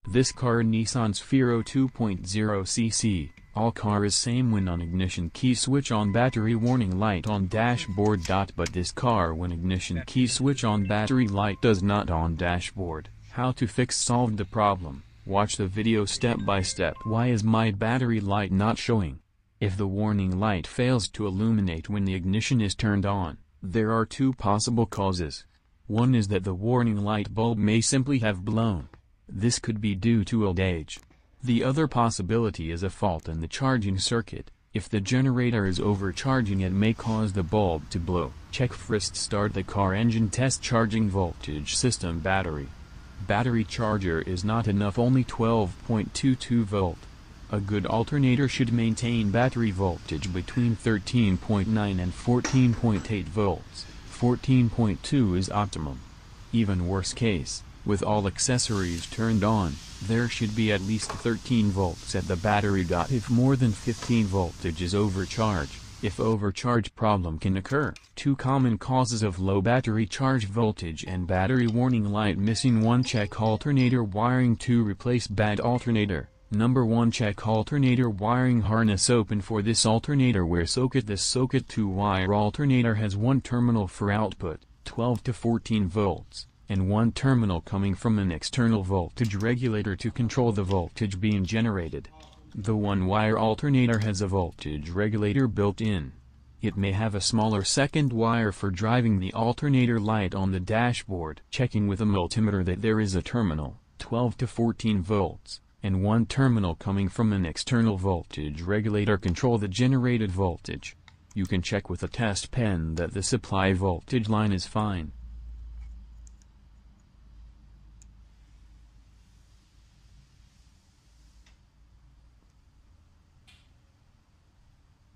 This car Nissan Cefiro 2.0cc, all car is same when on ignition key switch on battery warning light on dashboard. But this car when ignition key switch on battery light does not on dashboard. How to fix solve the problem, watch the video step by step. Why is my battery light not showing? If the warning light fails to illuminate when the ignition is turned on, there are two possible causes. One is that the warning light bulb may simply have blown. This could be due to old age. The other possibility is a fault in the charging circuit. If the generator is overcharging, it may cause the bulb to blow. Check first. Start the car engine. Test charging voltage system. Battery charger is not enough, only 12.22 volt. A good alternator should maintain battery voltage between 13.9 and 14.8 volts. 14.2 is optimum. Even worst case, with all accessories turned on, there should be at least 13 volts at the battery. If more than 15 voltage is overcharge, if overcharge problem can occur. Two common causes of low battery charge voltage and battery warning light missing. 1. Check alternator wiring. 2. Replace bad alternator. Number 1. Check alternator wiring harness open for this alternator wear socket. This socket 2-wire alternator has one terminal for output, 12 to 14 volts, and one terminal coming from an external voltage regulator to control the voltage being generated. The one-wire alternator has a voltage regulator built in. It may have a smaller second wire for driving the alternator light on the dashboard. Checking with a multimeter that there is a terminal, 12 to 14 volts, and one terminal coming from an external voltage regulator control the generated voltage. You can check with a test pen that the supply voltage line is fine.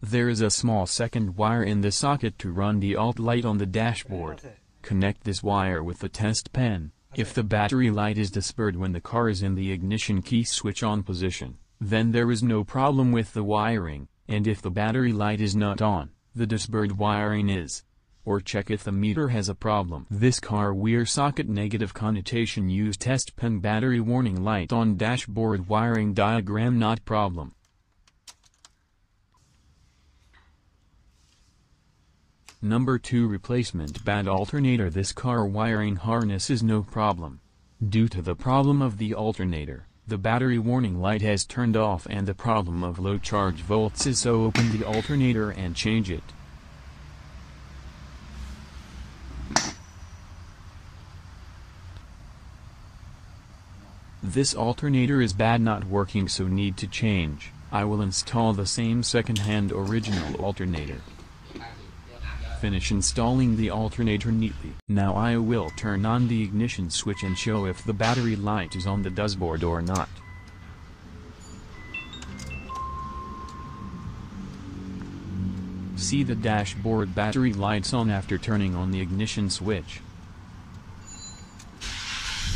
There is a small second wire in the socket to run the alt light on the dashboard. Connect this wire with the test pen. If the battery light is dispelled when the car is in the ignition key switch on position, then there is no problem with the wiring, and if the battery light is not on, the dispelled wiring is. Or check if the meter has a problem. This car wear socket negative connotation. Use test pen. Battery warning light on dashboard wiring diagram not problem. Number 2. Replacement bad alternator. This car wiring harness is no problem. Due to the problem of the alternator, the battery warning light has turned off and the problem of low charge volts is, so open the alternator and change it. This alternator is bad, not working, so need to change. I will install the same second-hand original alternator. Finish installing the alternator neatly. Now I will turn on the ignition switch and show if the battery light is on the dashboard or not. See the dashboard battery lights on after turning on the ignition switch.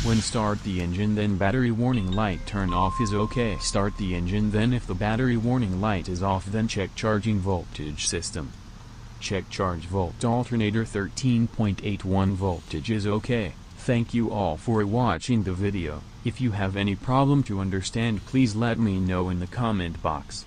When start the engine, then battery warning light turn off is okay. Start the engine, then if the battery warning light is off, then check charging voltage system. Check charge volt alternator 13.81 voltage is okay. Thank you all for watching the video. If you have any problem to understand, please let me know in the comment box.